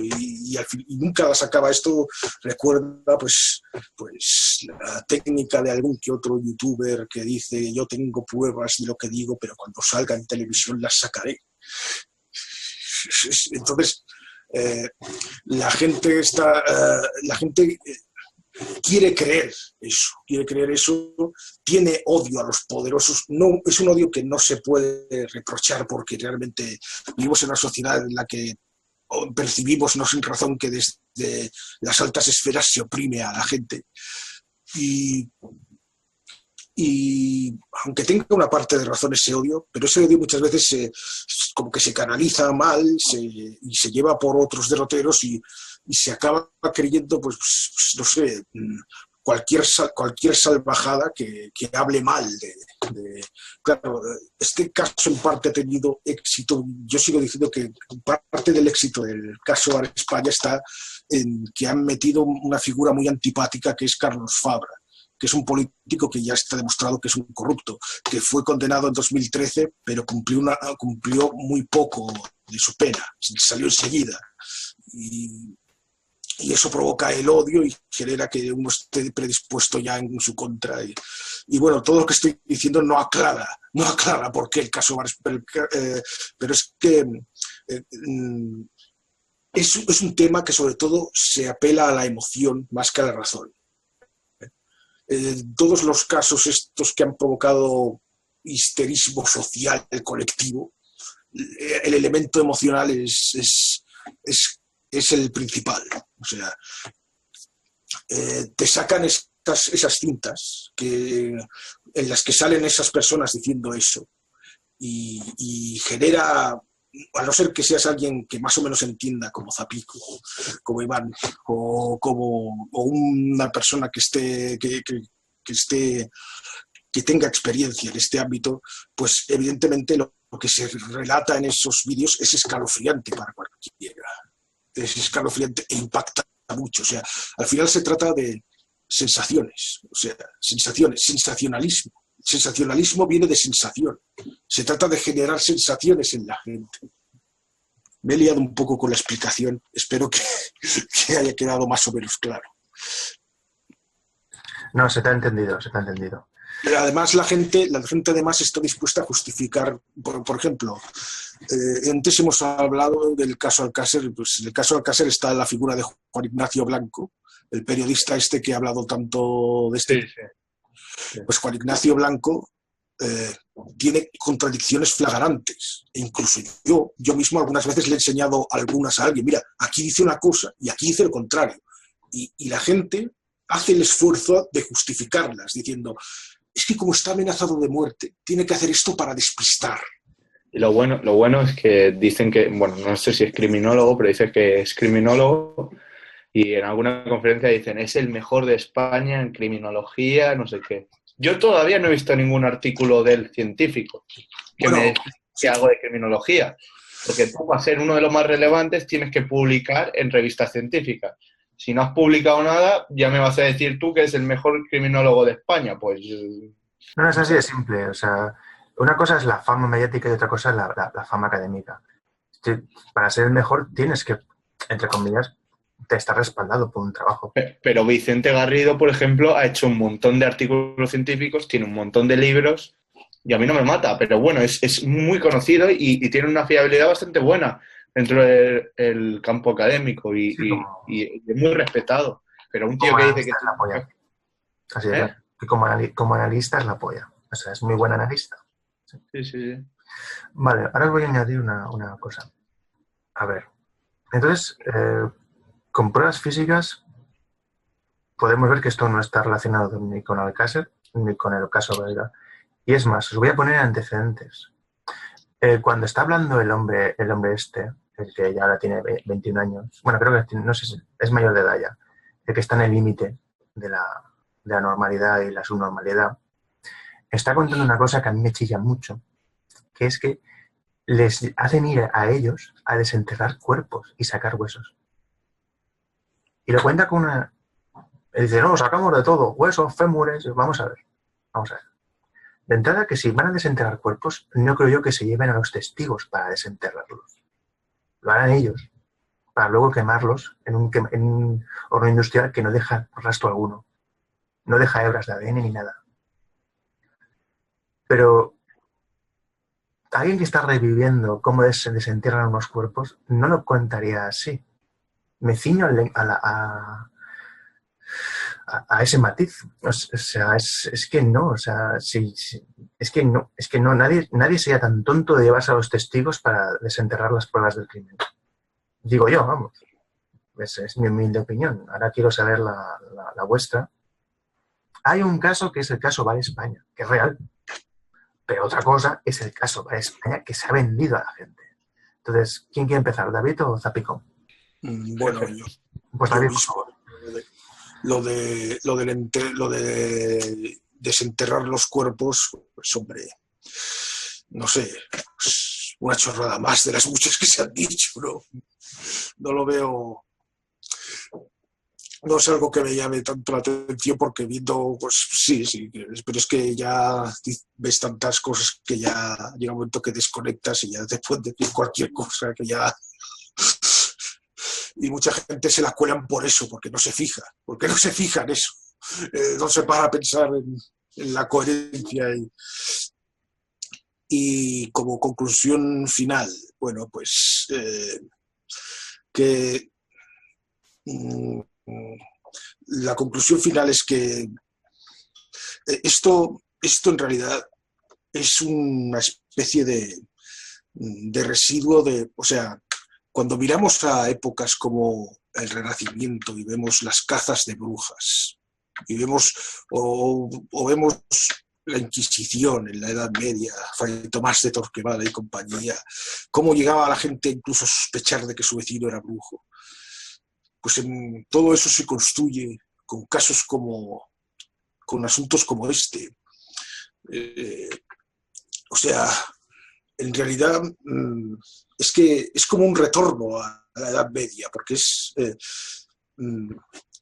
y al fin, y nunca la sacaba. Esto recuerda pues la técnica de algún que otro youtuber que dice, yo tengo pruebas de lo que digo, pero cuando salga en televisión las sacaré. Entonces la gente quiere creer eso, tiene odio a los poderosos. No, es un odio que no se puede reprochar, porque realmente vivimos en una sociedad en la que percibimos, no sin razón, que desde las altas esferas se oprime a la gente. Y aunque tenga una parte de razón ese odio, pero ese odio muchas veces como que se canaliza mal y se lleva por otros derroteros y se acaba creyendo, pues no sé, cualquier salvajada que hable mal Claro, este caso en parte ha tenido éxito. Yo sigo diciendo que parte del éxito del caso Bar España está en que han metido una figura muy antipática, que es Carlos Fabra, que es un político que ya está demostrado que es un corrupto, que fue condenado en 2013, pero cumplió muy poco de su pena, salió enseguida. Y eso provoca el odio y genera que uno esté predispuesto ya en su contra. Y bueno, todo lo que estoy diciendo no aclara por qué el caso Bar España, pero es que es un tema que sobre todo se apela a la emoción más que a la razón. Todos los casos estos que han provocado histerismo social colectivo, el elemento emocional es el principal. O sea, te sacan esas cintas en las que salen esas personas diciendo eso, y genera, a no ser que seas alguien que más o menos entienda, como Zapico, como Iván, o una persona que tenga experiencia en este ámbito, pues evidentemente lo que se relata en esos vídeos es escalofriante para cualquiera. Es escalofriante e impacta mucho. O sea, al final se trata de sensaciones, o sea, sensacionalismo. Sensacionalismo viene de sensación. Se trata de generar sensaciones en la gente. Me he liado un poco con la explicación. Espero que haya quedado más o menos claro. No, se te ha entendido. Pero además la gente además está dispuesta a justificar, por ejemplo, antes hemos hablado del caso Alcácer. Pues en el caso Alcácer está la figura de Juan Ignacio Blanco, el periodista este que ha hablado tanto de este. Sí. Pues Juan Ignacio Blanco tiene contradicciones flagrantes. E incluso yo mismo algunas veces le he enseñado algunas a alguien. Mira, aquí dice una cosa y aquí dice lo contrario. Y la gente hace el esfuerzo de justificarlas, diciendo, es que como está amenazado de muerte, tiene que hacer esto para despistar. Y lo bueno es que dicen que, bueno, no sé si es criminólogo, pero dice que es criminólogo, y en alguna conferencia dicen, es el mejor de España en criminología, no sé qué. Yo todavía no he visto ningún artículo del científico que hago de criminología, porque tú, para ser uno de los más relevantes, tienes que publicar en revistas científicas. Si no has publicado nada, ya me vas a decir tú que eres el mejor criminólogo de España. Pues No, es así de simple. O sea, una cosa es la fama mediática y otra cosa es la fama académica. Para ser el mejor tienes que, entre comillas, te estar respaldado por un trabajo. Pero Vicente Garrido, por ejemplo, ha hecho un montón de artículos científicos, tiene un montón de libros y a mí no me mata, pero bueno, es muy conocido y tiene una fiabilidad bastante buena dentro del campo académico y es muy respetado. Pero un tío que dice que... Es la polla. Así de claro. Que como analista es la polla. O sea, es muy buen analista. Sí. Vale, ahora os voy a añadir una cosa. A ver, entonces, con pruebas físicas podemos ver que esto no está relacionado ni con Alcácer ni con el caso belga. Y es más, os voy a poner antecedentes. Cuando está hablando el hombre este, el que ya ahora tiene 21 años, bueno, creo que no sé si es mayor de edad ya, el que está en el límite de la normalidad y la subnormalidad, está contando una cosa que a mí me chilla mucho, que es que les hacen ir a ellos a desenterrar cuerpos y sacar huesos. Y lo cuenta con una... Él dice, no, sacamos de todo, huesos, fémures, vamos a ver. De entrada, que si van a desenterrar cuerpos, no creo yo que se lleven a los testigos para desenterrarlos. Lo harán ellos, para luego quemarlos en un horno industrial que no deja rastro alguno. No deja hebras de ADN ni nada. Pero alguien que está reviviendo cómo se desentierran unos cuerpos no lo contaría así. Me ciño a ese matiz. O sea, es que no, o sea, es que no, nadie sería tan tonto de llevarse a los testigos para desenterrar las pruebas del crimen. Digo yo, vamos. Es mi humilde opinión. Ahora quiero saber la vuestra. Hay un caso que es el caso Vale España, que es real. Pero otra cosa es el caso Vale España que se ha vendido a la gente. Entonces, ¿quién quiere empezar? ¿David o Zapicón? Bueno, yo. Pues David, por favor. Lo de desenterrar los cuerpos, pues hombre, no sé, pues una chorrada más de las muchas que se han dicho, ¿no? No lo veo, no es algo que me llame tanto la atención porque viendo, pues sí, pero es que ya ves tantas cosas que ya llega un momento que desconectas y ya te pueden decir cualquier cosa que ya... Y mucha gente se la cuelan por eso, porque no se fija en eso. No se para a pensar en la coherencia. Y como conclusión final, bueno, pues la conclusión final es que esto en realidad es una especie de residuo o sea, cuando miramos a épocas como el Renacimiento y vemos las cazas de brujas y vemos vemos la Inquisición en la Edad Media, Fray Tomás de Torquemada y compañía, cómo llegaba la gente incluso a sospechar de que su vecino era brujo, pues en todo eso se construye con casos con asuntos como este. O sea, en realidad es que es como un retorno a la Edad Media, porque es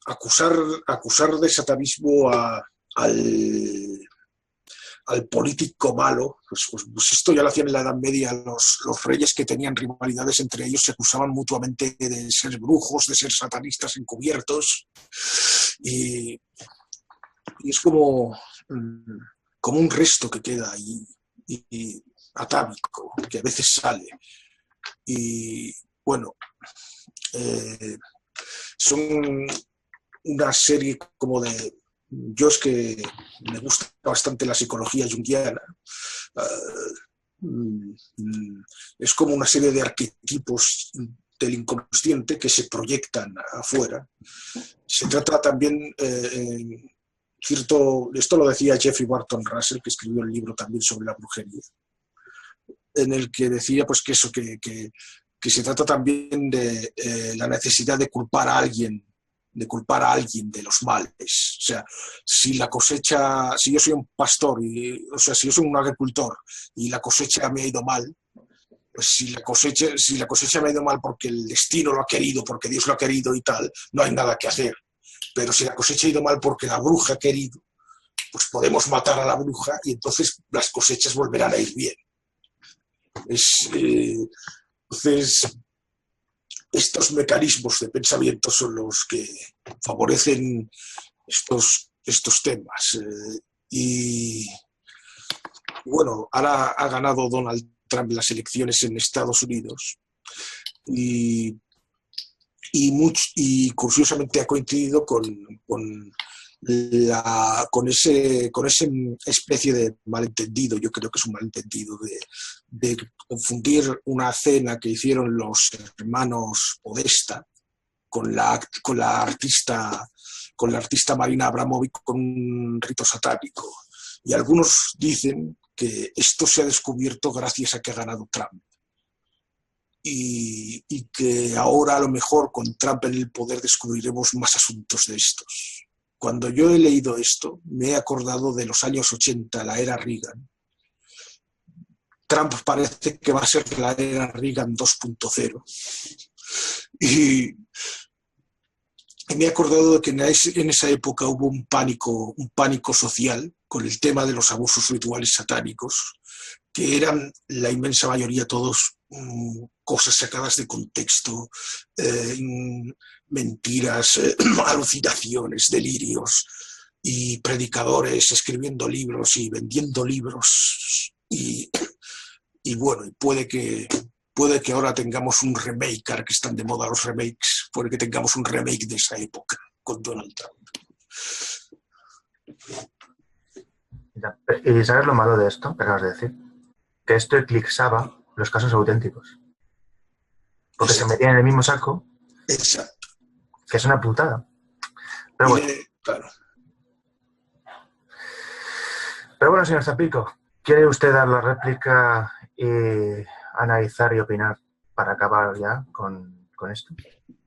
acusar de satanismo al político malo, pues esto ya lo hacían en la Edad Media los reyes que tenían rivalidades entre ellos, se acusaban mutuamente de ser brujos, de ser satanistas encubiertos, y es como un resto que queda ahí, y atávico, que a veces sale. Y bueno, son una serie como de... Yo es que me gusta bastante la psicología junguiana. Es como una serie de arquetipos del inconsciente que se proyectan afuera. Se trata también... esto lo decía Jeffrey Barton Russell, que escribió el libro también sobre la brujería, en el que decía pues que eso, que se trata también de la necesidad de culpar a alguien de los males. O sea, si yo soy un pastor, si yo soy un agricultor y la cosecha me ha ido mal, pues si la cosecha me ha ido mal porque el destino lo ha querido, porque Dios lo ha querido y tal, no hay nada que hacer. Pero si la cosecha ha ido mal porque la bruja ha querido, pues podemos matar a la bruja y entonces las cosechas volverán a ir bien. Entonces, estos mecanismos de pensamiento son los que favorecen estos temas. Y bueno, ahora ha ganado Donald Trump las elecciones en Estados Unidos y curiosamente ha coincidido con ese especie de malentendido, yo creo que es un malentendido, de confundir una cena que hicieron los hermanos Podesta con la artista Marina Abramovic con un rito satánico. Y algunos dicen que esto se ha descubierto gracias a que ha ganado Trump. Y que ahora a lo mejor con Trump en el poder descubriremos más asuntos de estos. Cuando yo he leído esto, me he acordado de los años 80, la era Reagan. Trump parece que va a ser la era Reagan 2.0. Y me he acordado de que en esa época hubo un pánico social con el tema de los abusos rituales satánicos, que eran la inmensa mayoría todos cosas sacadas de contexto, mentiras, alucinaciones, delirios, y predicadores escribiendo libros y vendiendo libros. Y bueno, puede que ahora tengamos un remake, ahora que están de moda los remakes, puede que tengamos un remake de esa época con Donald Trump. ¿Y sabes lo malo de esto que acabas de decir? Que esto eclipsaba los casos auténticos. Porque se metían en el mismo saco. Exacto. Que es una putada. Pero bueno. Claro. Pero bueno, señor Zapico, ¿quiere usted dar la réplica y analizar y opinar para acabar ya con esto?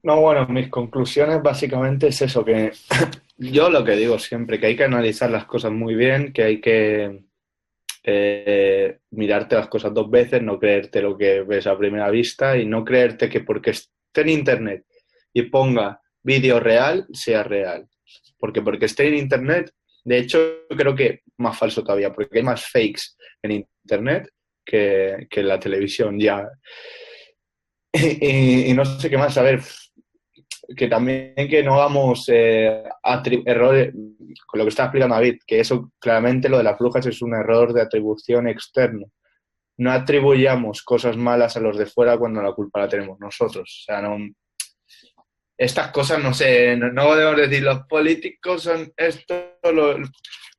No, bueno, mis conclusiones básicamente es eso, que yo lo que digo siempre, que hay que analizar las cosas muy bien, que hay que mirarte las cosas dos veces, no creerte lo que ves a primera vista y no creerte que porque esté en internet y ponga vídeo real, sea real. Porque esté en internet, de hecho creo que más falso todavía, porque hay más fakes en internet que en la televisión ya. Y no sé qué más, a ver, que también que no hagamos errores, con lo que está explicando David, que eso claramente lo de las brujas es un error de atribución externo. No atribuyamos cosas malas a los de fuera cuando la culpa la tenemos nosotros. O sea, no, estas cosas, no sé, no podemos decir los políticos son esto,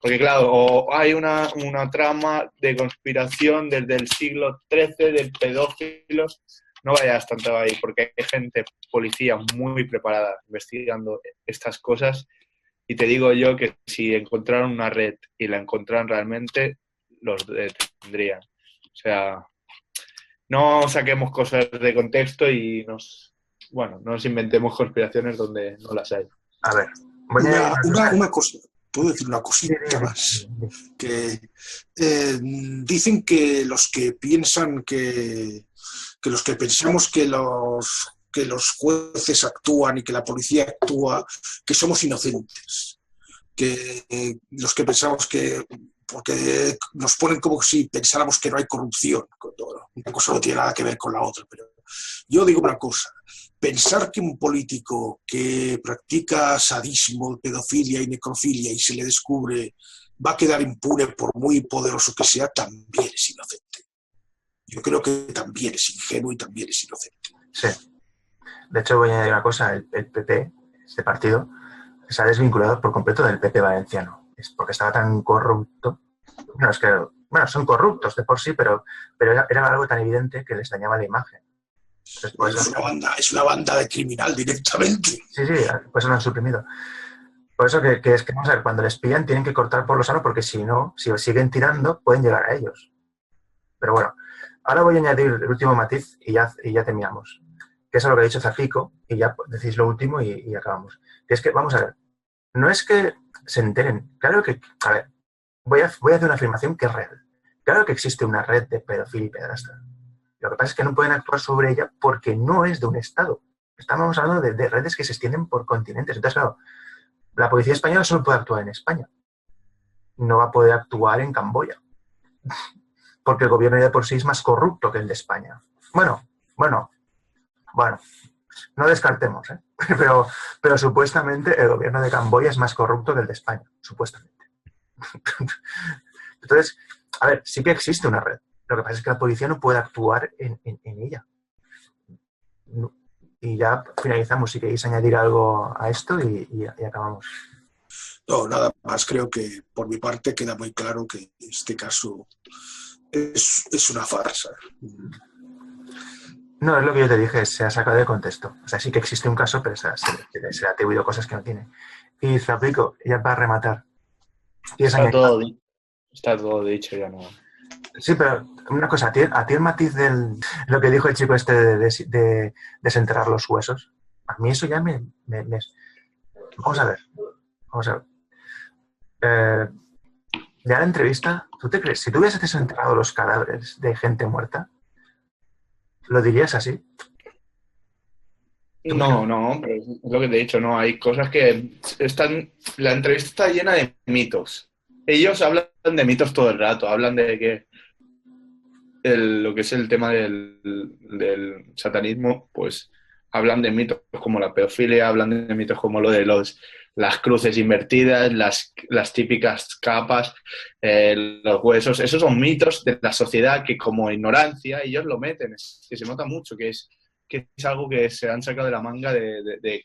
porque claro, o hay una trama de conspiración desde el siglo XIII de pedófilos. No vayas tanto ahí, porque hay gente, policía muy preparada investigando estas cosas y te digo yo que si encontraron una red y la encontraron realmente, los detendrían. O sea, no saquemos cosas de contexto y no nos inventemos conspiraciones donde no las hay. A ver, una cosa, puedo decir una cosita más, que dicen que los que piensan que los que pensamos que los jueces actúan y que la policía actúa, que somos inocentes, que los que pensamos que porque nos ponen como si pensáramos que no hay corrupción, una cosa no tiene nada que ver con la otra, pero yo digo una cosa, pensar que un político que practica sadismo, pedofilia y necrofilia y se le descubre va a quedar impune por muy poderoso que sea, también es inocente. Yo creo que también es ingenuo y también es inocente. Sí. De hecho, voy a añadir una cosa. El PP, este partido, se ha desvinculado por completo del PP valenciano. Es porque estaba tan corrupto. Son corruptos de por sí, pero era algo tan evidente que les dañaba la imagen. Entonces, pues, es una banda de criminal directamente. Sí, pues lo han suprimido. Por eso que vamos a ver, cuando les pillan tienen que cortar por lo sano, porque si no, si siguen tirando, pueden llegar a ellos. Pero bueno. Ahora voy a añadir el último matiz y ya terminamos. Que es lo que ha dicho Zapico, y ya decís lo último y acabamos. Que es que, vamos a ver, no es que se enteren. Claro que, a ver, voy a hacer una afirmación que es real. Claro que existe una red de pedofilia y pederastas. Lo que pasa es que no pueden actuar sobre ella porque no es de un Estado. Estamos hablando de redes que se extienden por continentes. Entonces, claro, la policía española solo puede actuar en España. No va a poder actuar en Camboya. Porque el gobierno ya de por sí es más corrupto que el de España. Bueno. No descartemos, ¿eh? Pero supuestamente el gobierno de Camboya es más corrupto que el de España. Supuestamente. Entonces, a ver, sí que existe una red. Lo que pasa es que la policía no puede actuar en ella. Y ya finalizamos. Si queréis añadir algo a esto y acabamos. No, nada más. Creo que por mi parte queda muy claro que este caso es una farsa. No, es lo que yo te dije, se ha sacado de contexto. O sea, sí que existe un caso, pero se le ha atribuido cosas que no tiene. Y Zapico, ya para rematar. Está todo dicho, ya no. Sí, pero una cosa, a ti el matiz de lo que dijo el chico este de desenterrar los huesos, a mí eso ya me... Vamos a ver. Ya la entrevista, ¿tú te crees? Si tú hubieses desenterrado los cadáveres de gente muerta, ¿lo dirías así? No, pero es lo que te he dicho, no, hay cosas que están... La entrevista está llena de mitos. Ellos hablan de mitos todo el rato, hablan de que lo que es el tema del satanismo, pues hablan de mitos como la pedofilia, hablan de mitos como lo de las cruces invertidas, las típicas capas, los huesos. Esos son mitos de la sociedad que como ignorancia ellos lo meten, que se nota mucho, que es algo que se han sacado de la manga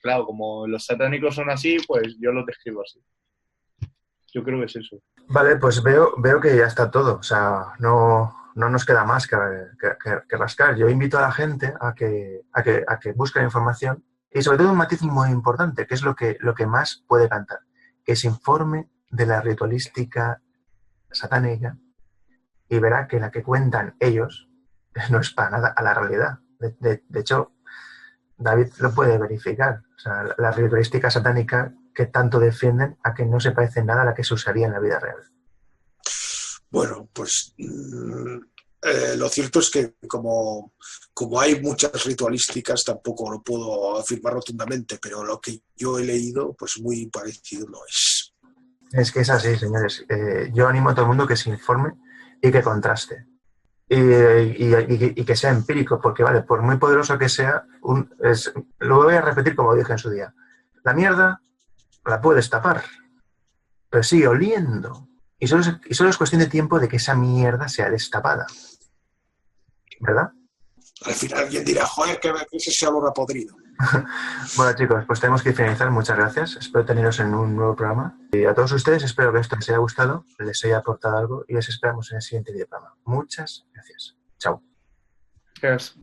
claro, como los satánicos son así, pues yo los describo así. Yo creo que es eso. Vale, pues veo que ya está todo. O sea, no nos queda más que rascar. Yo invito a la gente a que busque la información y sobre todo un matiz muy importante, que es lo que más puede cantar, que se informe de la ritualística satánica y verá que la que cuentan ellos no es para nada a la realidad. De hecho, David lo puede verificar. O sea, la ritualística satánica que tanto defienden a que no se parece nada a la que se usaría en la vida real. Bueno, pues lo cierto es que como hay muchas ritualísticas, tampoco lo puedo afirmar rotundamente, pero lo que yo he leído, pues muy parecido lo es. Es que es así, señores. Yo animo a todo el mundo que se informe y que contraste. Y que sea empírico, porque vale, por muy poderoso que sea, lo voy a repetir como dije en su día. La mierda la puedes tapar, pero sigue oliendo. Y solo es cuestión de tiempo de que esa mierda sea destapada. ¿Verdad? Al final alguien dirá, joder, que ese olor a podrido. Bueno, chicos, pues tenemos que finalizar. Muchas gracias. Espero teneros en un nuevo programa. Y a todos ustedes espero que esto les haya gustado, les haya aportado algo y les esperamos en el siguiente programa. Muchas gracias. Chao. Gracias.